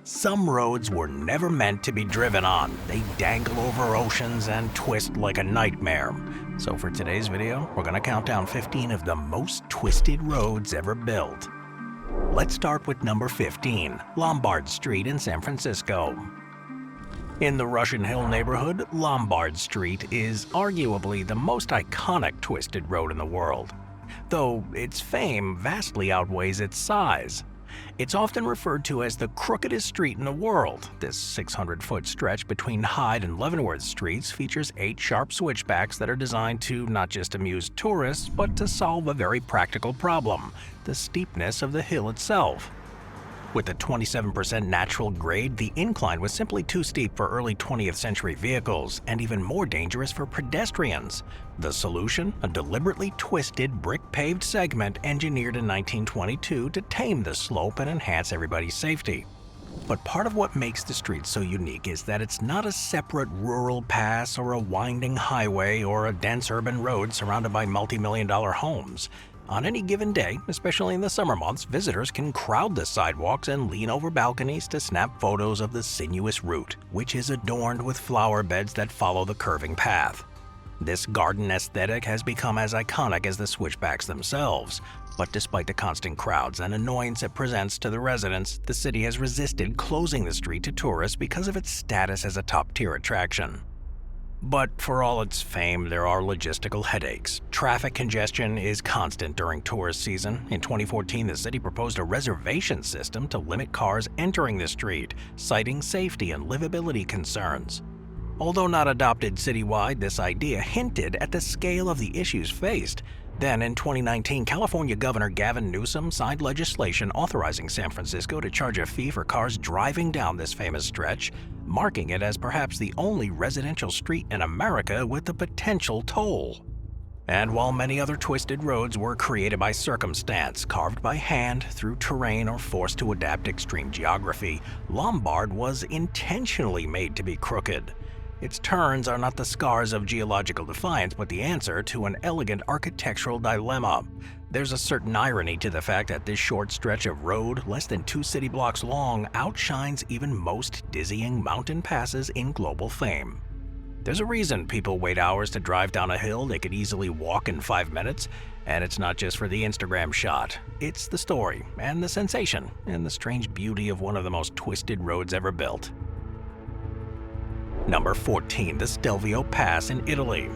Some roads were never meant to be driven on. They dangle over oceans and twist like a nightmare. So for today's video, we're going to count down 15 of the most twisted roads ever built. Let's start with number 15, Lombard Street in San Francisco. In the Russian Hill neighborhood, Lombard Street is arguably the most iconic twisted road in the world, though its fame vastly outweighs its size. It's often referred to as the crookedest street in the world. This 600-foot stretch between Hyde and Leavenworth Streets features 8 sharp switchbacks that are designed to not just amuse tourists, but to solve a very practical problem: the steepness of the hill itself. With a 27% natural grade, the incline was simply too steep for early 20th century vehicles and even more dangerous for pedestrians. The solution? A deliberately twisted brick-paved segment engineered in 1922 to tame the slope and enhance everybody's safety. But part of what makes the street so unique is that it's not a separate rural pass or a winding highway or a dense urban road surrounded by multi-million-dollar homes. On any given day, especially in the summer months, visitors can crowd the sidewalks and lean over balconies to snap photos of the sinuous route, which is adorned with flower beds that follow the curving path. This garden aesthetic has become as iconic as the switchbacks themselves, but despite the constant crowds and annoyance it presents to the residents, the city has resisted closing the street to tourists because of its status as a top-tier attraction. But for all its fame, there are logistical headaches. Traffic congestion is constant during tourist season. In 2014, the city proposed a reservation system to limit cars entering the street, citing safety and livability concerns. Although not adopted citywide, this idea hinted at the scale of the issues faced. Then in 2019, California Governor Gavin Newsom signed legislation authorizing San Francisco to charge a fee for cars driving down this famous stretch, marking it as perhaps the only residential street in America with the potential toll. And while many other twisted roads were created by circumstance, carved by hand through terrain or forced to adapt extreme geography, Lombard was intentionally made to be crooked. Its turns are not the scars of geological defiance, but the answer to an elegant architectural dilemma. There's a certain irony to the fact that this short stretch of road, less than 2 city blocks long, outshines even most dizzying mountain passes in global fame. There's a reason people wait hours to drive down a hill they could easily walk in 5 minutes, and it's not just for the Instagram shot. It's the story and the sensation and the strange beauty of one of the most twisted roads ever built. Number 14, the Stelvio Pass in Italy.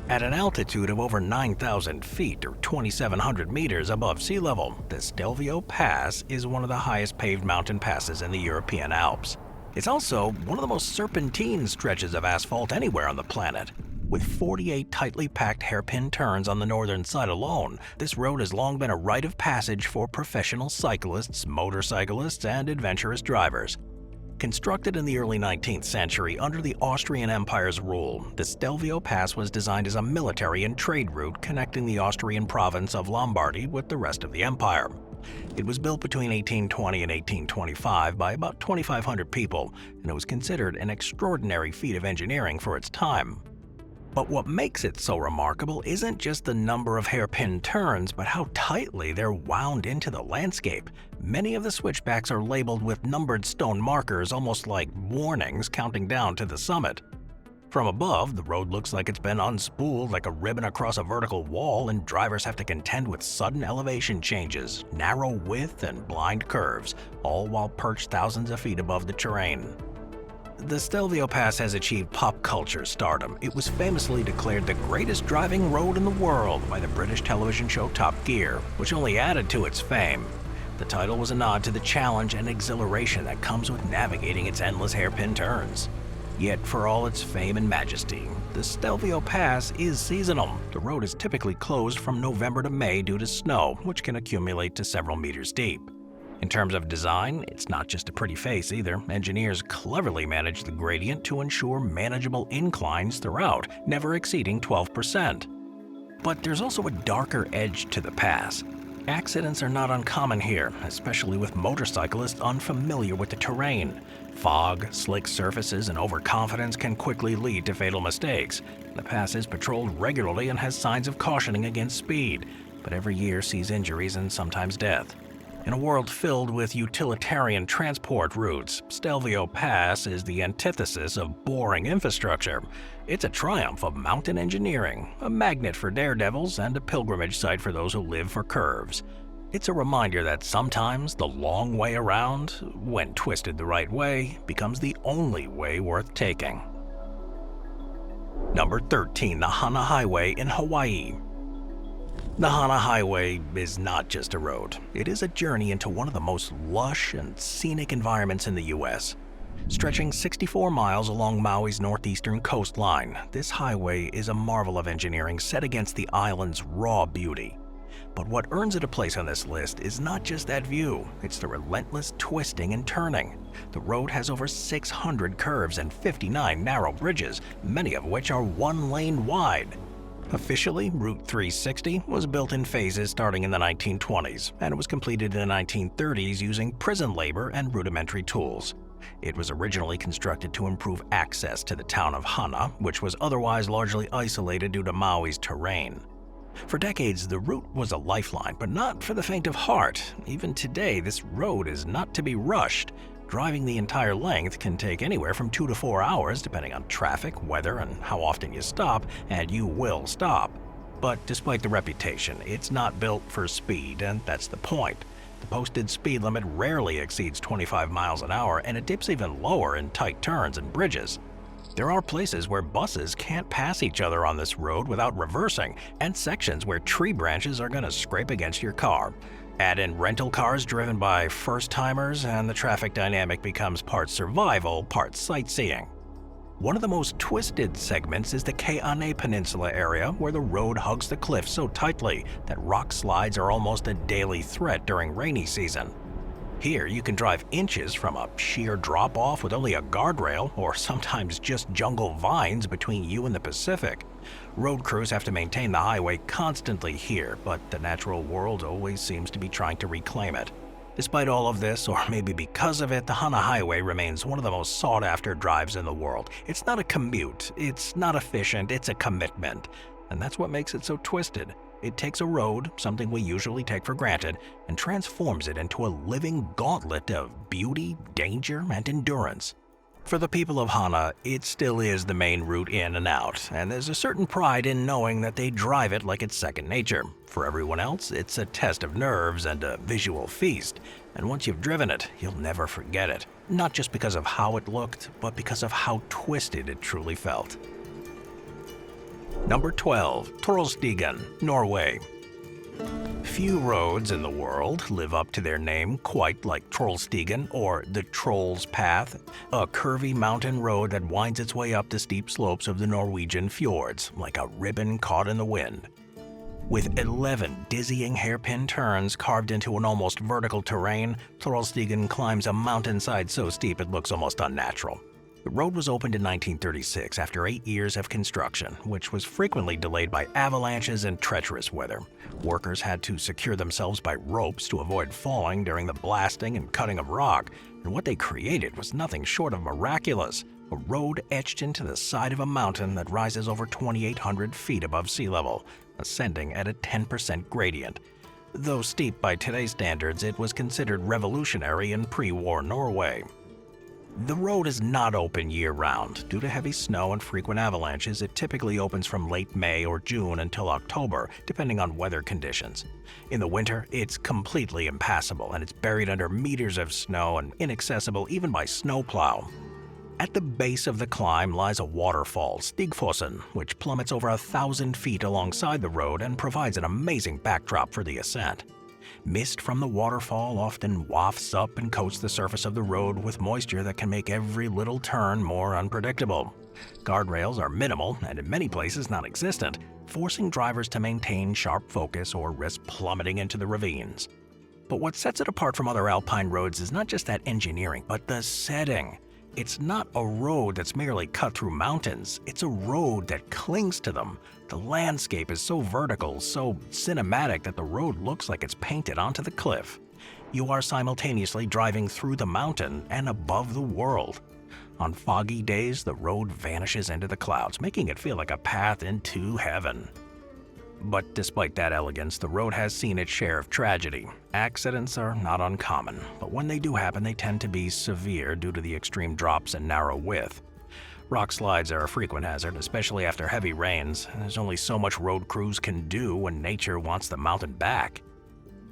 At an altitude of over 9,000 feet or 2,700 meters above sea level, the Stelvio Pass is one of the highest paved mountain passes in the European Alps. It's also one of the most serpentine stretches of asphalt anywhere on the planet. With 48 tightly packed hairpin turns on the northern side alone, this road has long been a rite of passage for professional cyclists, motorcyclists, and adventurous drivers. Constructed in the early 19th century under the Austrian Empire's rule, the Stelvio Pass was designed as a military and trade route connecting the Austrian province of Lombardy with the rest of the empire. It was built between 1820 and 1825 by about 2,500 people, and it was considered an extraordinary feat of engineering for its time. But what makes it so remarkable isn't just the number of hairpin turns, but how tightly they're wound into the landscape. Many of the switchbacks are labeled with numbered stone markers, almost like warnings counting down to the summit. From above, the road looks like it's been unspooled like a ribbon across a vertical wall, and drivers have to contend with sudden elevation changes, narrow width, and blind curves, all while perched thousands of feet above the terrain. The Stelvio Pass has achieved pop culture stardom. It was famously declared the greatest driving road in the world by the British television show Top Gear, which only added to its fame. The title was a nod to the challenge and exhilaration that comes with navigating its endless hairpin turns. Yet for all its fame and majesty, the Stelvio Pass is seasonal. The road is typically closed from November to May due to snow, which can accumulate to several meters deep. In terms of design, it's not just a pretty face either. Engineers cleverly manage the gradient to ensure manageable inclines throughout, never exceeding 12%. But there's also a darker edge to the pass. Accidents are not uncommon here, especially with motorcyclists unfamiliar with the terrain. Fog, slick surfaces, and overconfidence can quickly lead to fatal mistakes. The pass is patrolled regularly and has signs of cautioning against speed, but every year sees injuries and sometimes death. In a world filled with utilitarian transport routes, Stelvio Pass is the antithesis of boring infrastructure. It's a triumph of mountain engineering, a magnet for daredevils, and a pilgrimage site for those who live for curves. It's a reminder that sometimes the long way around, when twisted the right way, becomes the only way worth taking. Number 13. The Hana Highway in Hawaii. The Hana Highway is not just a road. It is a journey into one of the most lush and scenic environments in the U.S. Stretching 64 miles along Maui's northeastern coastline, this highway is a marvel of engineering set against the island's raw beauty. But what earns it a place on this list is not just that view, it's the relentless twisting and turning. The road has over 600 curves and 59 narrow bridges, many of which are one lane wide. Officially, Route 360 was built in phases starting in the 1920s, and it was completed in the 1930s using prison labor and rudimentary tools. It was originally constructed to improve access to the town of Hana, which was otherwise largely isolated due to Maui's terrain. For decades, the route was a lifeline, but not for the faint of heart. Even today, this road is not to be rushed. Driving the entire length can take anywhere from 2 to 4 hours, depending on traffic, weather, and how often you stop, and you will stop. But despite the reputation, it's not built for speed, and that's the point. The posted speed limit rarely exceeds 25 miles an hour, and it dips even lower in tight turns and bridges. There are places where buses can't pass each other on this road without reversing, and sections where tree branches are going to scrape against your car. Add in rental cars driven by first-timers, and the traffic dynamic becomes part survival, part sightseeing. One of the most twisted segments is the Kalai Peninsula area, where the road hugs the cliff so tightly that rock slides are almost a daily threat during rainy season. Here, you can drive inches from a sheer drop-off with only a guardrail, or sometimes just jungle vines between you and the Pacific. Road crews have to maintain the highway constantly here, but the natural world always seems to be trying to reclaim it. Despite all of this, or maybe because of it, the Hana Highway remains one of the most sought-after drives in the world. It's not a commute, it's not efficient, it's a commitment. And that's what makes it so twisted. It takes a road, something we usually take for granted, and transforms it into a living gauntlet of beauty, danger, and endurance. For the people of Hana, it still is the main route in and out, and there's a certain pride in knowing that they drive it like it's second nature. For everyone else, it's a test of nerves and a visual feast, and once you've driven it, you'll never forget it. Not just because of how it looked, but because of how twisted it truly felt. Number 12. Trollsteigan Norway. Few roads in the world live up to their name quite like Trollsteigan, or the Troll's Path, a curvy mountain road that winds its way up the steep slopes of the Norwegian fjords, like a ribbon caught in the wind. With 11 dizzying hairpin turns carved into an almost vertical terrain, Trollsteigan climbs a mountainside so steep it looks almost unnatural. The road was opened in 1936 after 8 years of construction, which was frequently delayed by avalanches and treacherous weather. Workers had to secure themselves by ropes to avoid falling during the blasting and cutting of rock, and what they created was nothing short of miraculous: a road etched into the side of a mountain that rises over 2,800 feet above sea level, ascending at a 10% gradient. Though steep by today's standards, it was considered revolutionary in pre-war Norway. The road is not open year-round. Due to heavy snow and frequent avalanches, it typically opens from late May or June until October, depending on weather conditions. In the winter, it's completely impassable, and it's buried under meters of snow and inaccessible even by snowplow. At the base of the climb lies a waterfall, Stigfossen, which plummets over 1,000 feet alongside the road and provides an amazing backdrop for the ascent. Mist from the waterfall often wafts up and coats the surface of the road with moisture that can make every little turn more unpredictable. Guardrails are minimal and in many places non-existent, forcing drivers to maintain sharp focus or risk plummeting into the ravines. But what sets it apart from other alpine roads is not just that engineering, but the setting. It's not a road that's merely cut through mountains, it's a road that clings to them. The landscape is so vertical, so cinematic that the road looks like it's painted onto the cliff. You are simultaneously driving through the mountain and above the world. On foggy days, the road vanishes into the clouds, making it feel like a path into heaven. But despite that elegance, the road has seen its share of tragedy. Accidents are not uncommon, but when they do happen, they tend to be severe due to the extreme drops and narrow width. Rock slides are a frequent hazard, especially after heavy rains, and there's only so much road crews can do when nature wants the mountain back.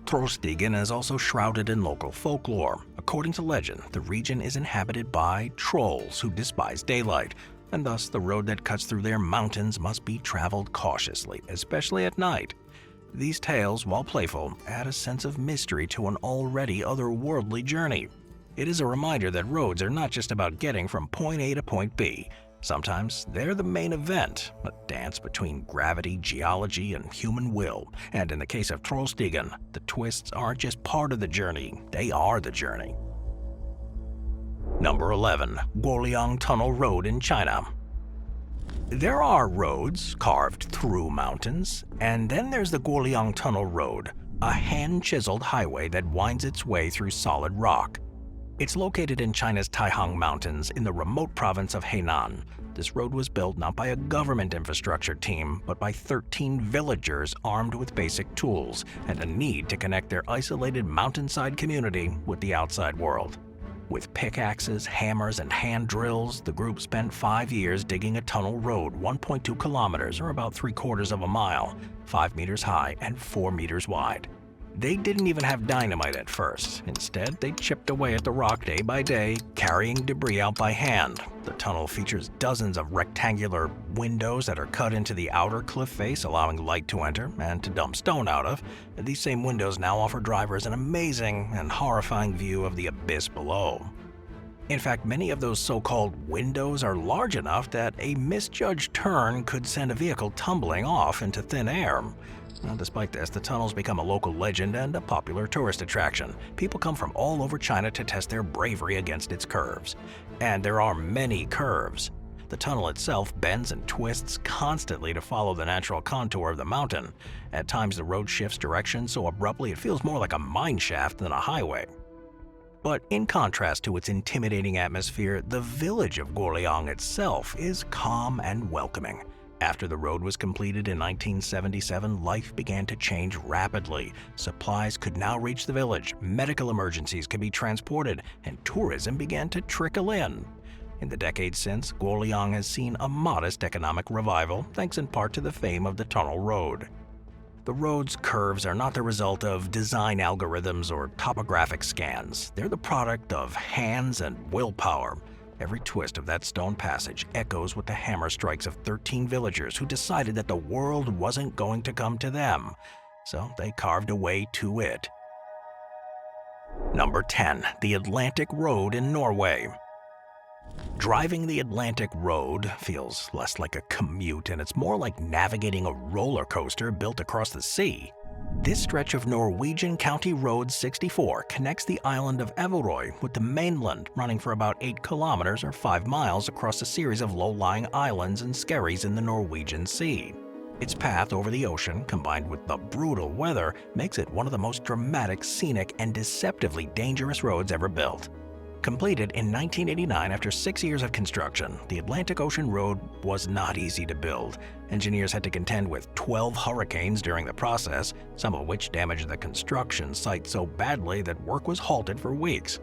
Trollsteigan is also shrouded in local folklore. According to legend, the region is inhabited by trolls who despise daylight, and thus the road that cuts through their mountains must be traveled cautiously, especially at night. These tales, while playful, add a sense of mystery to an already otherworldly journey. It is a reminder that roads are not just about getting from point A to point B. Sometimes they're the main event, a dance between gravity, geology, and human will. And in the case of Trollsteigan, the twists aren't just part of the journey, they are the journey. Number 11. Guolong Tunnel Road in China. There are roads carved through mountains, and then there's the Guolong Tunnel Road, a hand-chiseled highway that winds its way through solid rock. It's located in China's Taihang Mountains in the remote province of Henan. This road was built not by a government infrastructure team, but by 13 villagers armed with basic tools and a need to connect their isolated mountainside community with the outside world. With pickaxes, hammers, and hand drills, the group spent 5 years digging a tunnel road 1.2 kilometers, or about 3/4 of a mile, 5 meters high and 4 meters wide. They didn't even have dynamite at first. Instead, they chipped away at the rock day by day, carrying debris out by hand. The tunnel features dozens of rectangular windows that are cut into the outer cliff face, allowing light to enter and to dump stone out of. These same windows now offer drivers an amazing and horrifying view of the abyss below. In fact, many of those so-called windows are large enough that a misjudged turn could send a vehicle tumbling off into thin air. Now, despite this, the tunnel's become a local legend and a popular tourist attraction. People come from all over China to test their bravery against its curves. And there are many curves. The tunnel itself bends and twists constantly to follow the natural contour of the mountain. At times, the road shifts direction so abruptly it feels more like a mine shaft than a highway. But in contrast to its intimidating atmosphere, the village of Guolong itself is calm and welcoming. After the road was completed in 1977, life began to change rapidly. Supplies could now reach the village, medical emergencies could be transported, and tourism began to trickle in. In the decades since, Guolong has seen a modest economic revival, thanks in part to the fame of the tunnel road. The road's curves are not the result of design algorithms or topographic scans. They're the product of hands and willpower. Every twist of that stone passage echoes with the hammer strikes of 13 villagers who decided that the world wasn't going to come to them, so they carved a way to it. Number 10. The Atlantic Road in Norway. Driving the Atlantic Road feels less like a commute, and it's more like navigating a roller coaster built across the sea. This stretch of Norwegian County Road 64 connects the island of Everøy with the mainland, running for about 8 kilometers or 5 miles across a series of low-lying islands and skerries in the Norwegian Sea. Its path over the ocean, combined with the brutal weather, makes it one of the most dramatic, scenic, and deceptively dangerous roads ever built. Completed in 1989 after 6 years of construction, the Atlantic Ocean Road was not easy to build. Engineers had to contend with 12 hurricanes during the process, some of which damaged the construction site so badly that work was halted for weeks.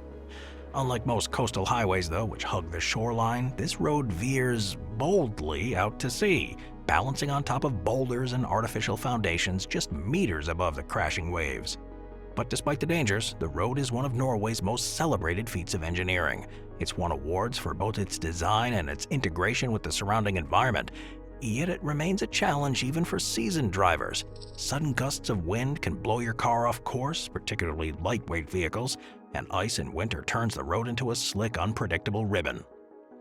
Unlike most coastal highways, though, which hug the shoreline, this road veers boldly out to sea, balancing on top of boulders and artificial foundations just meters above the crashing waves. But despite the dangers, the road is one of Norway's most celebrated feats of engineering. It's won awards for both its design and its integration with the surrounding environment. Yet it remains a challenge even for seasoned drivers. Sudden gusts of wind can blow your car off course, particularly lightweight vehicles, and ice in winter turns the road into a slick, unpredictable ribbon.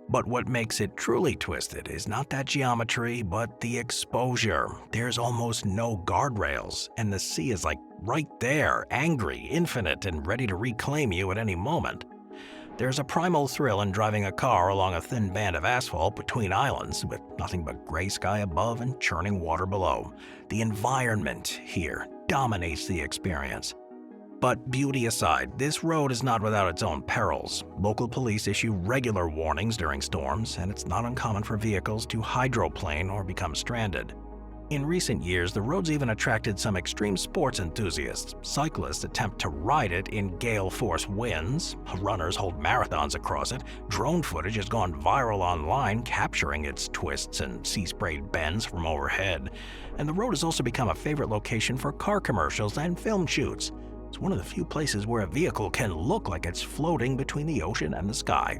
But what makes it truly twisted is not that geometry, but the exposure. There's almost no guardrails, and the sea is like right there, angry, infinite, and ready to reclaim you at any moment. There's a primal thrill in driving a car along a thin band of asphalt between islands, with nothing but gray sky above and churning water below. The environment here dominates the experience. But beauty aside, this road is not without its own perils. Local police issue regular warnings during storms, and it's not uncommon for vehicles to hydroplane or become stranded. In recent years, the road's even attracted some extreme sports enthusiasts. Cyclists attempt to ride it in gale-force winds, runners hold marathons across it, drone footage has gone viral online capturing its twists and sea-sprayed bends from overhead, and the road has also become a favorite location for car commercials and film shoots. It's one of the few places where a vehicle can look like it's floating between the ocean and the sky.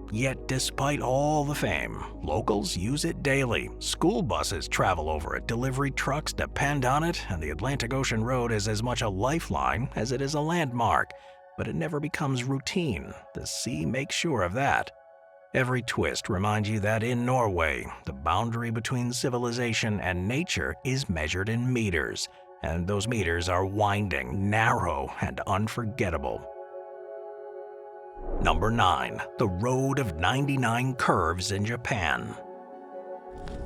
Yet despite all the fame, locals use it daily. School buses travel over it, delivery trucks depend on it, and the Atlantic Ocean Road is as much a lifeline as it is a landmark. But it never becomes routine. The sea makes sure of that. Every twist reminds you that in Norway, the boundary between civilization and nature is measured in meters, and those meters are winding, narrow, and unforgettable. Number 9. The Road of 99 Curves in Japan.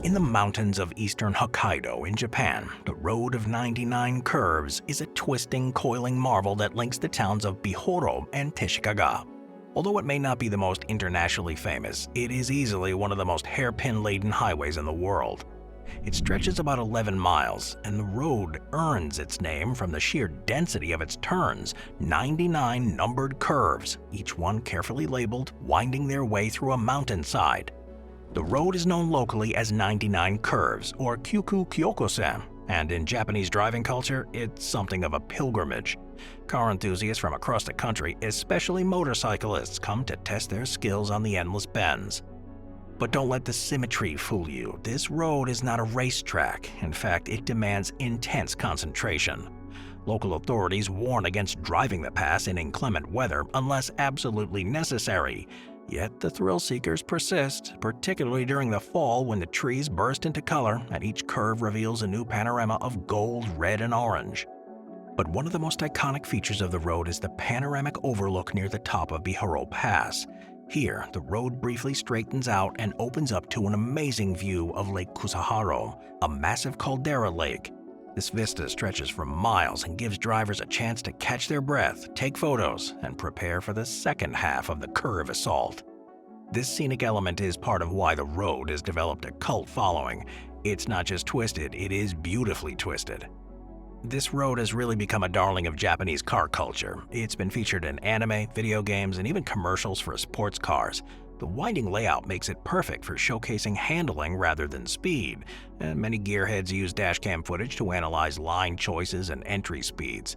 In the mountains of eastern Hokkaido in Japan, the Road of 99 Curves is a twisting, coiling marvel that links the towns of Bihoro and Tishikaga. Although it may not be the most internationally famous, it is easily one of the most hairpin-laden highways in the world. It stretches about 11 miles, and the road earns its name from the sheer density of its turns, 99 numbered curves, each one carefully labeled, winding their way through a mountainside. The road is known locally as 99 Curves, or Kyuku Kyokosen, and in Japanese driving culture, it's something of a pilgrimage. Car enthusiasts from across the country, especially motorcyclists, come to test their skills on the endless bends. But don't let the symmetry fool you. This road is not a racetrack. In fact, it demands intense concentration. Local authorities warn against driving the pass in inclement weather unless absolutely necessary. Yet the thrill seekers persist, particularly during the fall when the trees burst into color and each curve reveals a new panorama of gold, red, and orange. But one of the most iconic features of the road is the panoramic overlook near the top of Zojila Pass. Here, the road briefly straightens out and opens up to an amazing view of Lake Kusaharo, a massive caldera lake. This vista stretches for miles and gives drivers a chance to catch their breath, take photos, and prepare for the second half of the curve assault. This scenic element is part of why the road has developed a cult following. It's not just twisted, it is beautifully twisted. This road has really become a darling of Japanese car culture. It's been featured in anime, video games, and even commercials for sports cars. The winding layout makes it perfect for showcasing handling rather than speed, and many gearheads use dashcam footage to analyze line choices and entry speeds.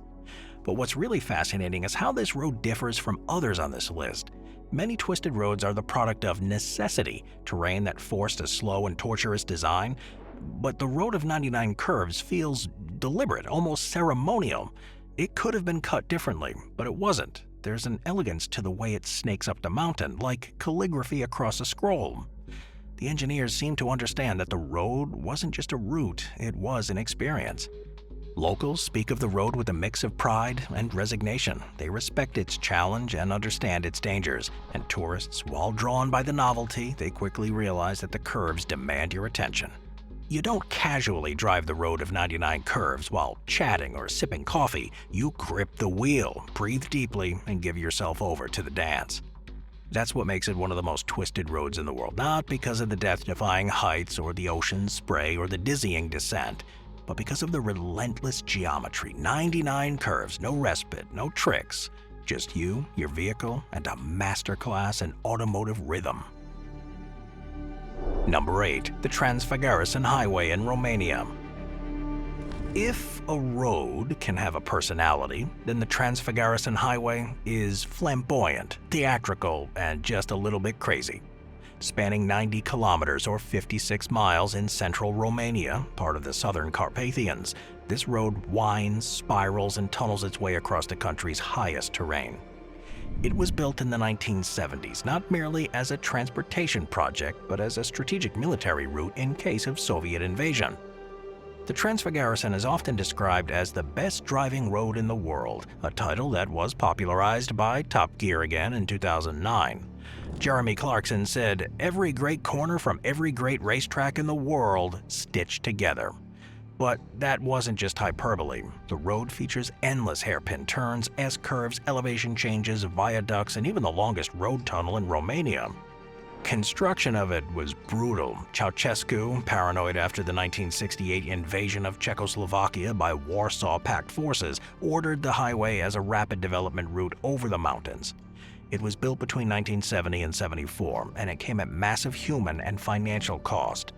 But what's really fascinating is how this road differs from others on this list. Many twisted roads are the product of necessity, terrain that forced a slow and tortuous design. But the Road of 99 Curves feels deliberate, almost ceremonial. It could have been cut differently, but it wasn't. There's an elegance to the way it snakes up the mountain, like calligraphy across a scroll. The engineers seem to understand that the road wasn't just a route, it was an experience. Locals speak of the road with a mix of pride and resignation. They respect its challenge and understand its dangers, and tourists, while drawn by the novelty, they quickly realize that the curves demand your attention. You don't casually drive the Road of 99 Curves while chatting or sipping coffee. You grip the wheel, breathe deeply, and give yourself over to the dance. That's what makes it one of the most twisted roads in the world, not because of the death-defying heights or the ocean's spray or the dizzying descent, but because of the relentless geometry. 99 curves, no respite, no tricks, just you, your vehicle, and a masterclass in automotive rhythm. Number 8. The Transfigar Highway in Romania. If a road can have a personality, then the Transfigar Highway is flamboyant, theatrical, and just a little bit crazy. Spanning 90 kilometers or 56 miles in central Romania, part of the Southern Carpathians, this road winds, spirals, and tunnels its way across the country's highest terrain. It was built in the 1970s, not merely as a transportation project, but as a strategic military route in case of Soviet invasion. The Transfigar is often described as the best driving road in the world, a title that was popularized by Top Gear again in 2009. Jeremy Clarkson said, "Every great corner from every great racetrack in the world stitched together." But that wasn't just hyperbole. The road features endless hairpin turns, S-curves, elevation changes, viaducts, and even the longest road tunnel in Romania. construction of it was brutal. Ceausescu, paranoid after the 1968 invasion of Czechoslovakia by Warsaw Pact forces, ordered the highway as a rapid development route over the mountains. It was built between 1970 and 74, and it came at massive human and financial cost.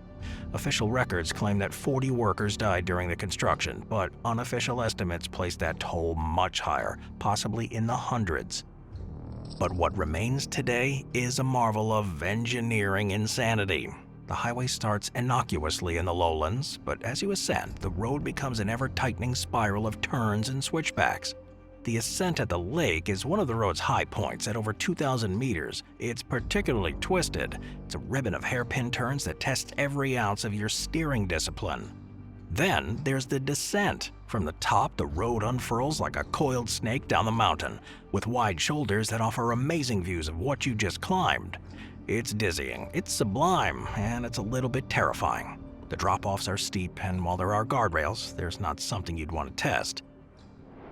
Official records claim that 40 workers died during the construction, but unofficial estimates place that toll much higher, possibly in the hundreds. But what remains today is a marvel of engineering insanity. The highway starts innocuously in the lowlands, but as you ascend, the road becomes an ever-tightening spiral of turns and switchbacks. The ascent at the lake is one of the road's high points at over 2,000 meters. It's particularly twisted. It's a ribbon of hairpin turns that tests every ounce of your steering discipline. Then there's the descent. From the top, the road unfurls like a coiled snake down the mountain, with wide shoulders that offer amazing views of what you just climbed. It's dizzying, it's sublime, and it's a little bit terrifying. The drop-offs are steep, and while there are guardrails, there's not something you'd want to test.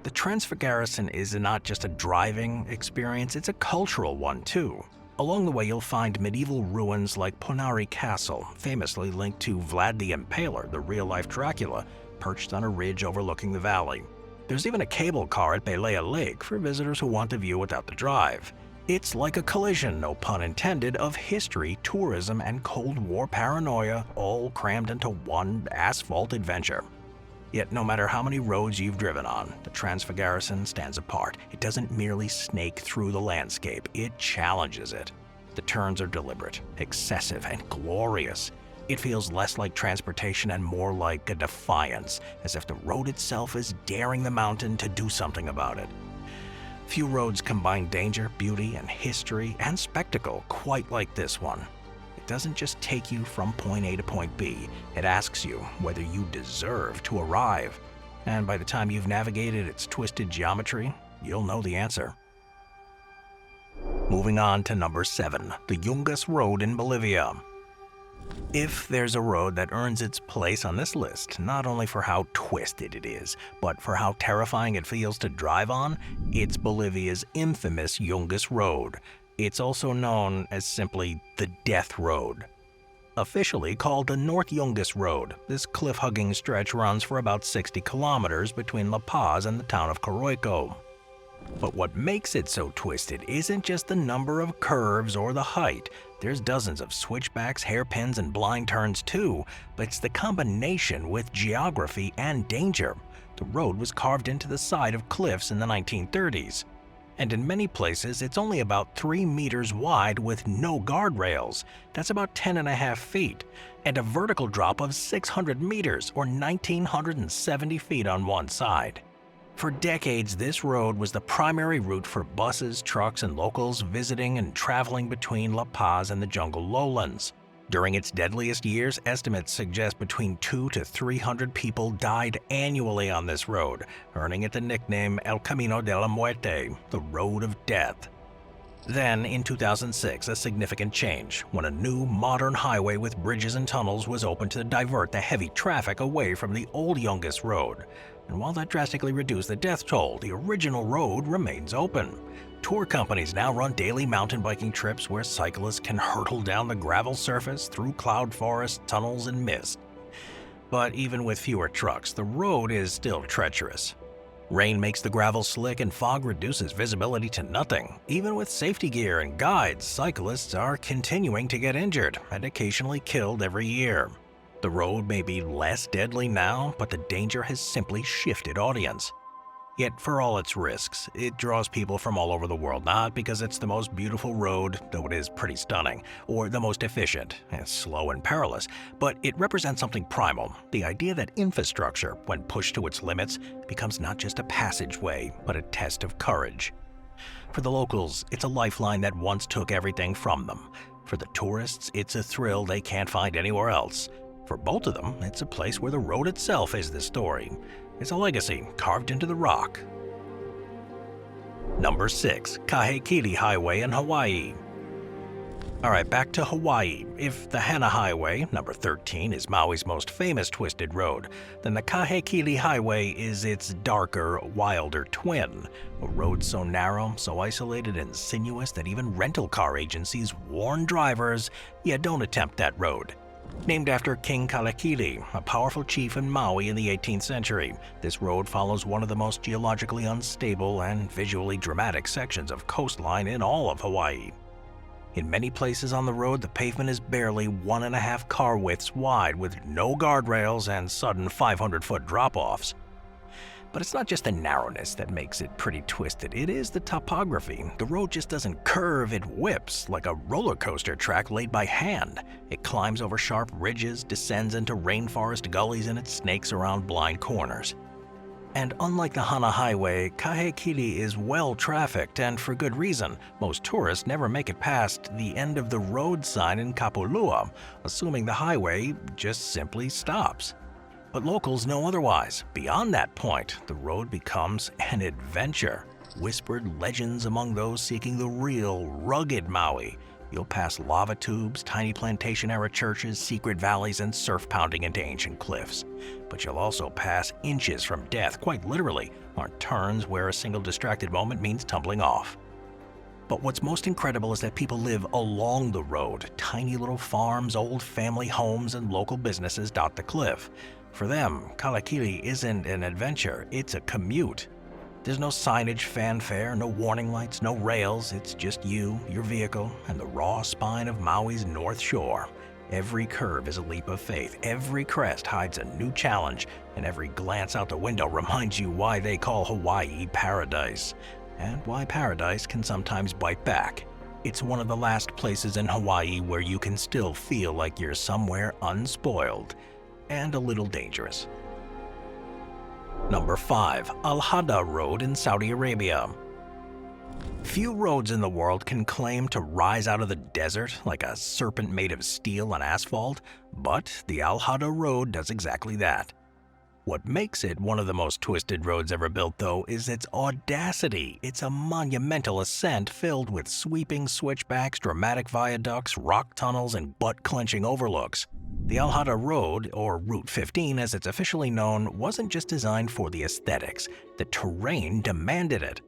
The Transfigar is not just a driving experience, it's a cultural one too. Along the way you'll find medieval ruins like Ponari Castle, famously linked to Vlad the Impaler, the real-life Dracula, perched on a ridge overlooking the valley. There's even a cable car at Belea Lake for visitors who want to view without the drive. It's like a collision, no pun intended, of history, tourism, and Cold War paranoia, all crammed into one asphalt adventure. Yet no matter how many roads you've driven on, the Transfigar stands apart. It doesn't merely snake through the landscape, it challenges it. The turns are deliberate, excessive, and glorious. It feels less like transportation and more like a defiance, as if the road itself is daring the mountain to do something about it. Few roads combine danger, beauty, and history and spectacle quite like this one. It doesn't just take you from point A to point B, it asks you whether you deserve to arrive. And by the time you've navigated its twisted geometry, you'll know the answer. Moving on to number 7, the Yungas Road in Bolivia. If there's a road that earns its place on this list, not only for how twisted it is, but for how terrifying it feels to drive on, it's Bolivia's infamous Yungas Road. It's also known as simply the Death Road. Officially called the North Yungas Road, this cliff-hugging stretch runs for about 60 kilometers between La Paz and the town of Coroico. But what makes it so twisted isn't just the number of curves or the height. There's dozens of switchbacks, hairpins, and blind turns too, but it's the combination with geography and danger. The road was carved into the side of cliffs in the 1930s. And in many places, it's only about 3 meters wide with no guardrails. That's about 10.5 feet, and a vertical drop of 600 meters or 1,970 feet on one side. For decades, this road was the primary route for buses, trucks, and locals visiting and traveling between La Paz and the jungle lowlands. During its deadliest years, estimates suggest between 200 to 300 people died annually on this road, earning it the nickname El Camino de la Muerte, the Road of Death. Then, in 2006, a significant change, when a new, modern highway with bridges and tunnels was opened to divert the heavy traffic away from the old Yungas Road. And while that drastically reduced the death toll, the original road remains open. Tour companies now run daily mountain biking trips where cyclists can hurtle down the gravel surface through cloud forests, tunnels, and mist. But even with fewer trucks, the road is still treacherous. Rain makes the gravel slick and fog reduces visibility to nothing. Even with safety gear and guides, cyclists are continuing to get injured and occasionally killed every year. The road may be less deadly now, but the danger has simply shifted audience. Yet for all its risks, it draws people from all over the world, not because it's the most beautiful road, though it is pretty stunning, or the most efficient, it's slow and perilous, but it represents something primal, the idea that infrastructure, when pushed to its limits, becomes not just a passageway, but a test of courage. For the locals, it's a lifeline that once took everything from them. For the tourists, it's a thrill they can't find anywhere else. For both of them, it's a place where the road itself is the story. It's a legacy carved into the rock. Number 6. Kahekili Highway in Hawaii. Alright, back to Hawaii. If the Hana Highway, number 13, is Maui's most famous twisted road, then the Kahekili Highway is its darker, wilder twin. A road so narrow, so isolated and sinuous that even rental car agencies warn drivers, yeah, don't attempt that road. Named after King Kalakili, a powerful chief in Maui in the 18th century, this road follows one of the most geologically unstable and visually dramatic sections of coastline in all of Hawaii. In many places on the road, the pavement is barely 1.5 car widths wide, with no guardrails and sudden 500-foot drop-offs. But it's not just the narrowness that makes it pretty twisted, it is the topography. The road just doesn't curve, it whips, like a roller coaster track laid by hand. It climbs over sharp ridges, descends into rainforest gullies, and it snakes around blind corners. And unlike the Hana Highway, Kahekili is well-trafficked, and for good reason. Most tourists never make it past the end of the road sign in Kapulua, assuming the highway just simply stops. But locals know otherwise. Beyond that point, the road becomes an adventure. Whispered legends among those seeking the real, rugged Maui. You'll pass lava tubes, tiny plantation-era churches, secret valleys, and surf pounding into ancient cliffs. But you'll also pass inches from death, quite literally, on turns where a single distracted moment means tumbling off. But what's most incredible is that people live along the road. Tiny little farms, old family homes, and local businesses dot the cliff. For them, Kalakili isn't an adventure, it's a commute. There's no signage, fanfare, no warning lights, no rails. It's just you, your vehicle, and the raw spine of Maui's North Shore. Every curve is a leap of faith, every crest hides a new challenge, and every glance out the window reminds you why they call Hawaii paradise. And why paradise can sometimes bite back. It's one of the last places in Hawaii where you can still feel like you're somewhere unspoiled and a little dangerous. Number 5. AlKhada Road in Saudi Arabia. Few roads in the world can claim to rise out of the desert like a serpent made of steel and asphalt, but the AlKhada Road does exactly that. What makes it one of the most twisted roads ever built, though, is its audacity. It's a monumental ascent filled with sweeping switchbacks, dramatic viaducts, rock tunnels, and butt-clenching overlooks. The AlKhada Road, or Route 15 as it's officially known, wasn't just designed for the aesthetics. The terrain demanded it.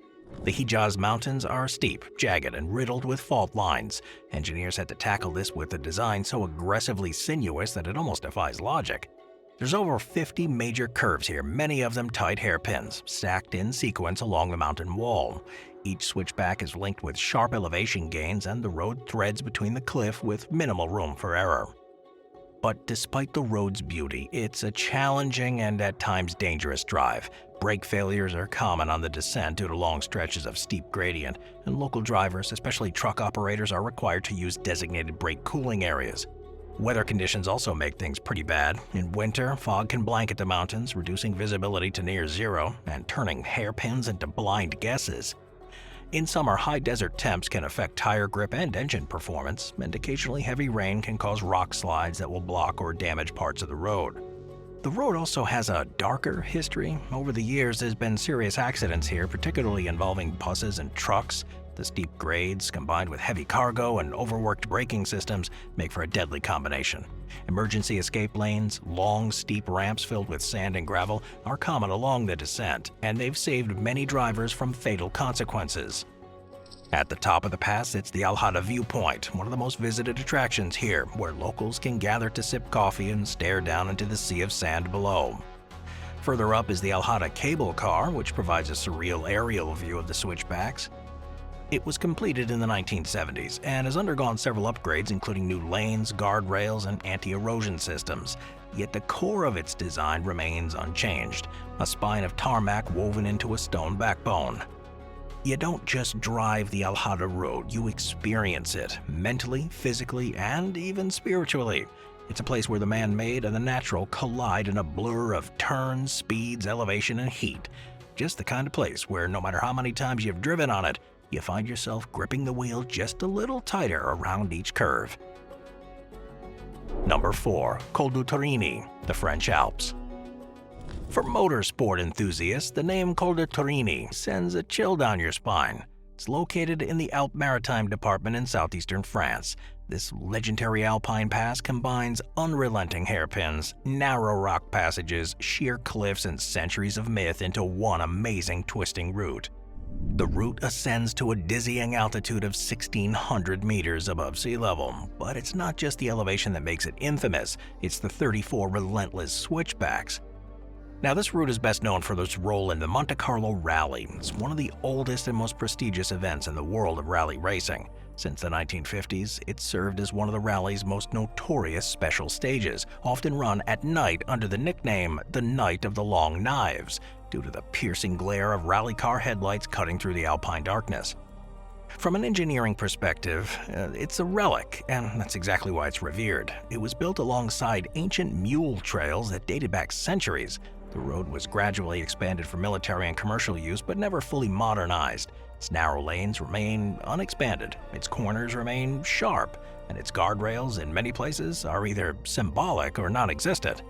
The Hijaz Mountains are steep, jagged, and riddled with fault lines. Engineers had to tackle this with a design so aggressively sinuous that it almost defies logic. There's over 50 major curves here, many of them tight hairpins, stacked in sequence along the mountain wall. Each switchback is linked with sharp elevation gains, and the road threads between the cliff with minimal room for error. But despite the road's beauty, it's a challenging and at times dangerous drive. Brake failures are common on the descent due to long stretches of steep gradient, and local drivers, especially truck operators, are required to use designated brake cooling areas. Weather conditions also make things pretty bad. In winter, fog can blanket the mountains, reducing visibility to near zero and turning hairpins into blind guesses. In summer, high desert temps can affect tire grip and engine performance, and occasionally heavy rain can cause rock slides that will block or damage parts of the road. The road also has a darker history. Over the years, there's been serious accidents here, particularly involving buses and trucks. The steep grades, combined with heavy cargo and overworked braking systems, make for a deadly combination. Emergency escape lanes, long, steep ramps filled with sand and gravel are common along the descent, and they've saved many drivers from fatal consequences. At the top of the pass sits the AlKhada Viewpoint, one of the most visited attractions here, where locals can gather to sip coffee and stare down into the sea of sand below. Further up is the AlKhada Cable Car, which provides a surreal aerial view of the switchbacks. It was completed in the 1970s and has undergone several upgrades, including new lanes, guardrails, and anti-erosion systems. Yet the core of its design remains unchanged, a spine of tarmac woven into a stone backbone. You don't just drive the AlKhada Road, you experience it, mentally, physically, and even spiritually. It's a place where the man-made and the natural collide in a blur of turns, speeds, elevation, and heat. Just the kind of place where no matter how many times you've driven on it, you find yourself gripping the wheel just a little tighter around each curve. Number 4. Col du Torini, the French Alps. For motorsport enthusiasts, the name Col du Torini sends a chill down your spine. It's located in the Alpes-Maritime department in southeastern France. This legendary alpine pass combines unrelenting hairpins, narrow rock passages, sheer cliffs, and centuries of myth into one amazing twisting route. The route ascends to a dizzying altitude of 1,600 meters above sea level, but it's not just the elevation that makes it infamous, it's the 34 relentless switchbacks. Now, this route is best known for its role in the Monte Carlo Rally. It's one of the oldest and most prestigious events in the world of rally racing. Since the 1950s, it served as one of the rally's most notorious special stages, often run at night under the nickname the Night of the Long Knives, due to the piercing glare of rally car headlights cutting through the alpine darkness. From an engineering perspective, it's a relic, and that's exactly why it's revered. It was built alongside ancient mule trails that dated back centuries. The road was gradually expanded for military and commercial use, but never fully modernized. Its narrow lanes remain unexpanded, its corners remain sharp, and its guardrails in many places are either symbolic or non-existent.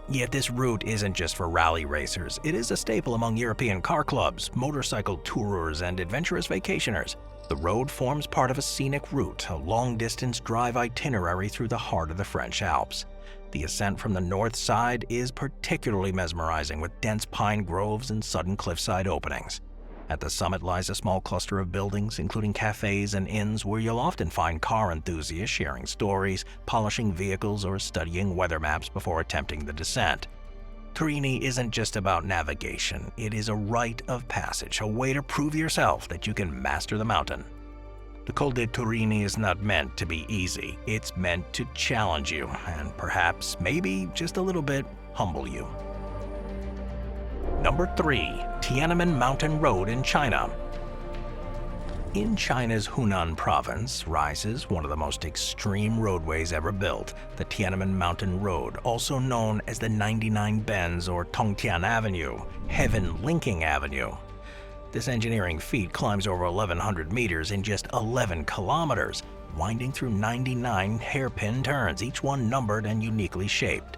Yet this route isn't just for rally racers. It is a staple among European car clubs, motorcycle tourers, and adventurous vacationers. The road forms part of a scenic route, a long-distance drive itinerary through the heart of the French Alps. The ascent from the north side is particularly mesmerizing, with dense pine groves and sudden cliffside openings. At the summit lies a small cluster of buildings, including cafes and inns, where you'll often find car enthusiasts sharing stories, polishing vehicles, or studying weather maps before attempting the descent. Turini isn't just about navigation, it is a rite of passage, a way to prove yourself that you can master the mountain. The Col de Turini is not meant to be easy, it's meant to challenge you, and perhaps, maybe just a little bit, humble you. Number 3. Tianan Mountain Road in China. In China's Hunan province rises one of the most extreme roadways ever built, the Tianan Mountain Road, also known as the 99 Bends or Tongtian Avenue, Heaven Linking Avenue. This engineering feat climbs over 1,100 meters in just 11 kilometers, winding through 99 hairpin turns, each one numbered and uniquely shaped.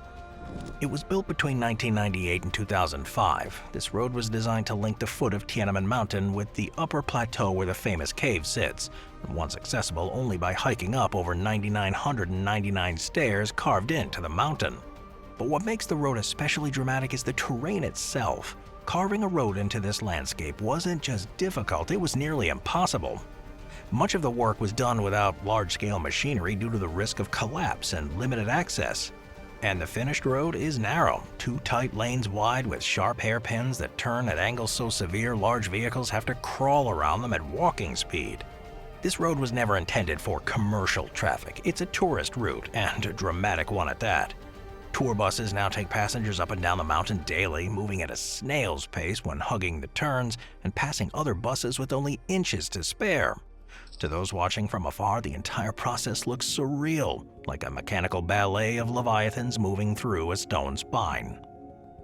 It was built between 1998 and 2005. This road was designed to link the foot of Tianan Mountain with the upper plateau where the famous cave sits, once accessible only by hiking up over 9,999 stairs carved into the mountain. But what makes the road especially dramatic is the terrain itself. Carving a road into this landscape wasn't just difficult, it was nearly impossible. Much of the work was done without large-scale machinery due to the risk of collapse and limited access. And the finished road is narrow, 2 tight lanes wide with sharp hairpins that turn at angles so severe large vehicles have to crawl around them at walking speed. This road was never intended for commercial traffic. It's a tourist route, and a dramatic one at that. Tour buses now take passengers up and down the mountain daily, moving at a snail's pace when hugging the turns and passing other buses with only inches to spare. To those watching from afar, the entire process looks surreal, like a mechanical ballet of leviathans moving through a stone spine.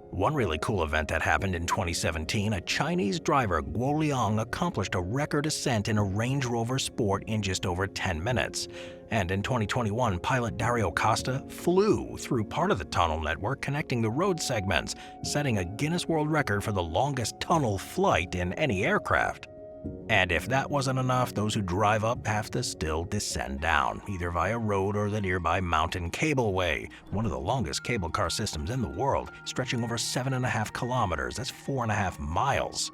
One really cool event that happened in 2017, a Chinese driver, Guolong, accomplished a record ascent in a Range Rover Sport in just over 10 minutes. And in 2021, pilot Dario Costa flew through part of the tunnel network connecting the road segments, setting a Guinness World Record for the longest tunnel flight in any aircraft. And if that wasn't enough, those who drive up have to still descend down, either via road or the nearby mountain cableway, one of the longest cable car systems in the world, stretching over 7.5 kilometers, that's 4.5 miles.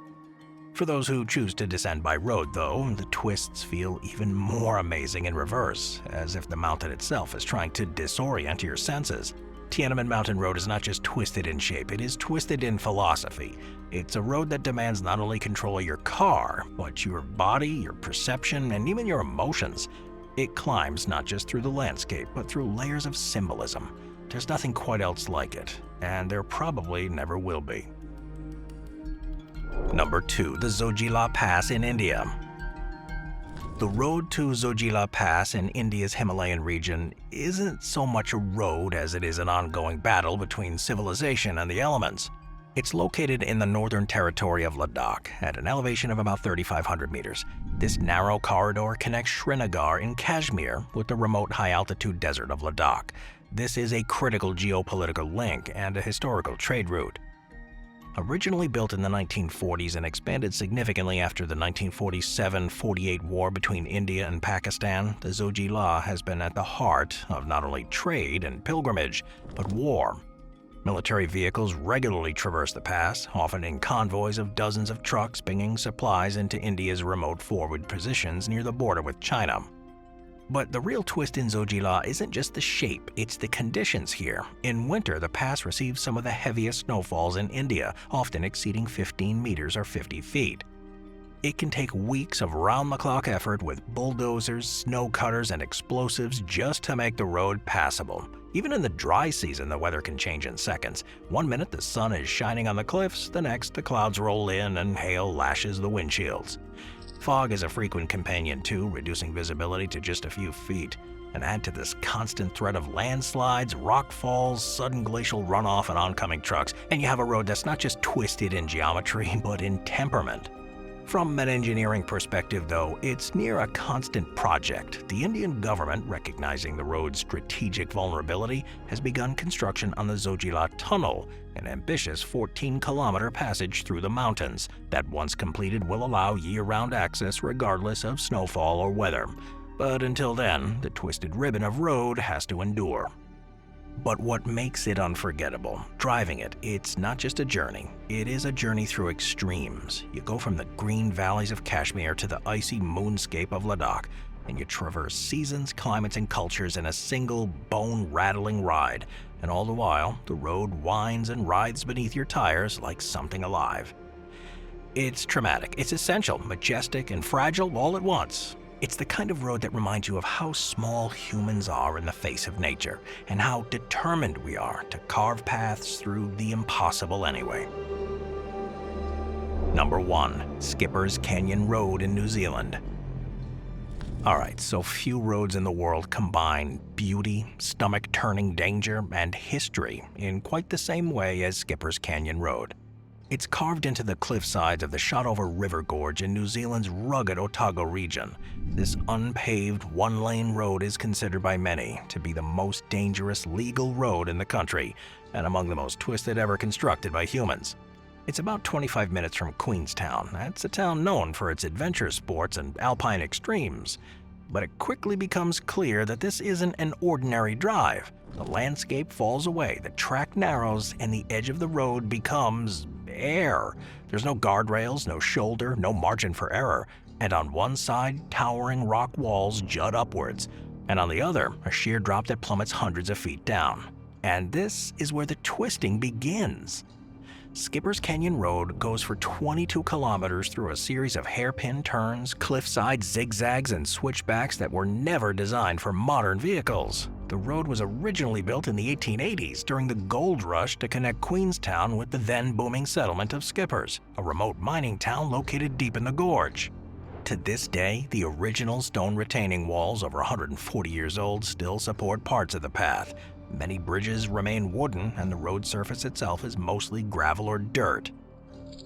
For those who choose to descend by road, though, the twists feel even more amazing in reverse, as if the mountain itself is trying to disorient your senses. Tianan Mountain Road is not just twisted in shape, it is twisted in philosophy. It's a road that demands not only control of your car, but your body, your perception, and even your emotions. It climbs not just through the landscape, but through layers of symbolism. There's nothing quite else like it, and there probably never will be. Number 2. The Zojila Pass in India. The road to Zojila Pass in India's Himalayan region isn't so much a road as it is an ongoing battle between civilization and the elements. It's located in the northern territory of Ladakh at an elevation of about 3,500 meters. This narrow corridor connects Srinagar in Kashmir with the remote high-altitude desert of Ladakh. This is a critical geopolitical link and a historical trade route. Originally built in the 1940s and expanded significantly after the 1947-48 war between India and Pakistan, the Zojila has been at the heart of not only trade and pilgrimage, but war. Military vehicles regularly traverse the pass, often in convoys of dozens of trucks bringing supplies into India's remote forward positions near the border with China. But the real twist in Zojila isn't just the shape, it's the conditions here. In winter, the pass receives some of the heaviest snowfalls in India, often exceeding 15 meters or 50 feet. It can take weeks of round-the-clock effort with bulldozers, snow cutters, and explosives just to make the road passable. Even in the dry season, the weather can change in seconds. One minute the sun is shining on the cliffs, the next the clouds roll in and hail lashes the windshields. Fog is a frequent companion too, reducing visibility to just a few feet. And add to this constant threat of landslides, rock falls, sudden glacial runoff, and oncoming trucks, and you have a road that's not just twisted in geometry, but in temperament. From an engineering perspective, though, it's near a constant project. The Indian government, recognizing the road's strategic vulnerability, has begun construction on the Zojila Tunnel, an ambitious 14-kilometer passage through the mountains that, once completed, will allow year-round access regardless of snowfall or weather. But until then, the twisted ribbon of road has to endure. But what makes it unforgettable? Driving it, it's not just a journey. It is a journey through extremes. You go from the green valleys of Kashmir to the icy moonscape of Ladakh, and you traverse seasons, climates, and cultures in a single bone-rattling ride. And all the while, the road whines and writhes beneath your tires like something alive. It's traumatic, it's essential, majestic, and fragile all at once. It's the kind of road that reminds you of how small humans are in the face of nature, and how determined we are to carve paths through the impossible anyway. Number 1. Skipper's Canyon Road in New Zealand. Alright, so few roads in the world combine beauty, stomach-turning danger, and history in quite the same way as Skipper's Canyon Road. It's carved into the cliff sides of the Shotover River Gorge in New Zealand's rugged Otago region. This unpaved, one-lane road is considered by many to be the most dangerous legal road in the country, and among the most twisted ever constructed by humans. It's about 25 minutes from Queenstown. That's a town known for its adventure sports and alpine extremes. But it quickly becomes clear that this isn't an ordinary drive. The landscape falls away, the track narrows, and the edge of the road becomes air. There's no guardrails, no shoulder, no margin for error, and on one side, towering rock walls jut upwards, and on the other, a sheer drop that plummets hundreds of feet down. And this is where the twisting begins. Skipper's Canyon Road goes for 22 kilometers through a series of hairpin turns, cliffside zigzags, and switchbacks that were never designed for modern vehicles. The road was originally built in the 1880s during the gold rush to connect Queenstown with the then booming settlement of Skippers, a remote mining town located deep in the gorge. To this day, the original stone retaining walls, over 140 years old, still support parts of the path. Many bridges remain wooden, and the road surface itself is mostly gravel or dirt.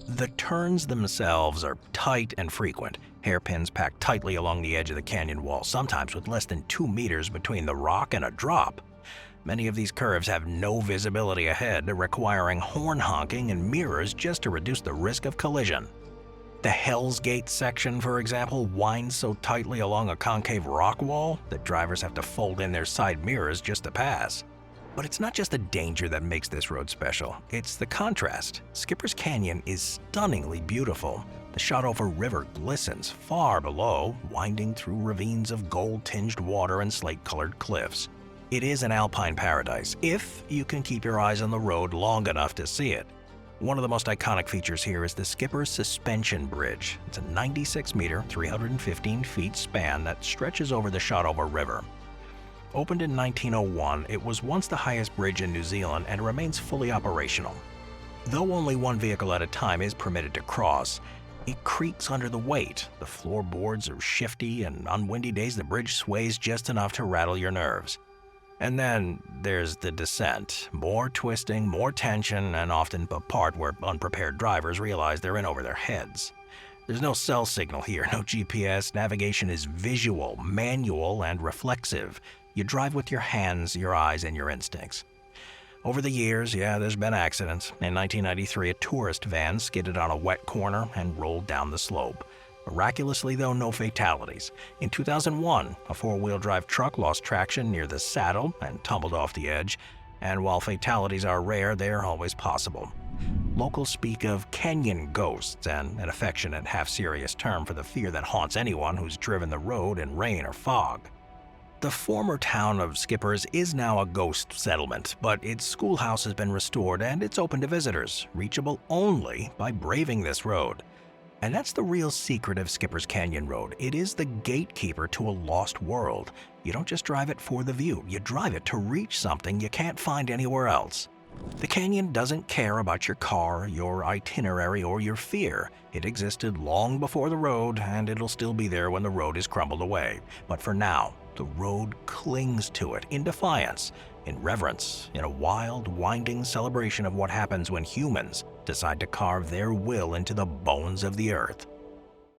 The turns themselves are tight and frequent, hairpins packed tightly along the edge of the canyon wall, sometimes with less than 2 meters between the rock and a drop. Many of these curves have no visibility ahead, requiring horn honking and mirrors just to reduce the risk of collision. The Hell's Gate section, for example, winds so tightly along a concave rock wall that drivers have to fold in their side mirrors just to pass. But it's not just the danger that makes this road special, it's the contrast. Skipper's Canyon is stunningly beautiful. The Shotover River glistens far below, winding through ravines of gold-tinged water and slate-colored cliffs. It is an alpine paradise, if you can keep your eyes on the road long enough to see it. One of the most iconic features here is the Skipper's Suspension Bridge. It's a 96-meter, 315 feet span that stretches over the Shotover River. Opened in 1901, it was once the highest bridge in New Zealand and remains fully operational. Though only one vehicle at a time is permitted to cross, it creaks under the weight. The floorboards are shifty, and on windy days the bridge sways just enough to rattle your nerves. And then there's the descent. More twisting, more tension, and often a part where unprepared drivers realize they're in over their heads. There's no cell signal here, no GPS. Navigation is visual, manual, and reflexive. You drive with your hands, your eyes, and your instincts. Over the years, there's been accidents. In 1993, a tourist van skidded on a wet corner and rolled down the slope. Miraculously, though, no fatalities. In 2001, a four-wheel drive truck lost traction near the saddle and tumbled off the edge. And while fatalities are rare, they're always possible. Locals speak of canyon ghosts, and an affectionate, half-serious term for the fear that haunts anyone who's driven the road in rain or fog. The former town of Skippers is now a ghost settlement, but its schoolhouse has been restored and it's open to visitors, reachable only by braving this road. And that's the real secret of Skippers Canyon Road. It is the gatekeeper to a lost world. You don't just drive it for the view, you drive it to reach something you can't find anywhere else. The canyon doesn't care about your car, your itinerary, or your fear. It existed long before the road, and it'll still be there when the road is crumbled away. But for now, the road clings to it in defiance, in reverence, in a wild, winding celebration of what happens when humans decide to carve their will into the bones of the earth.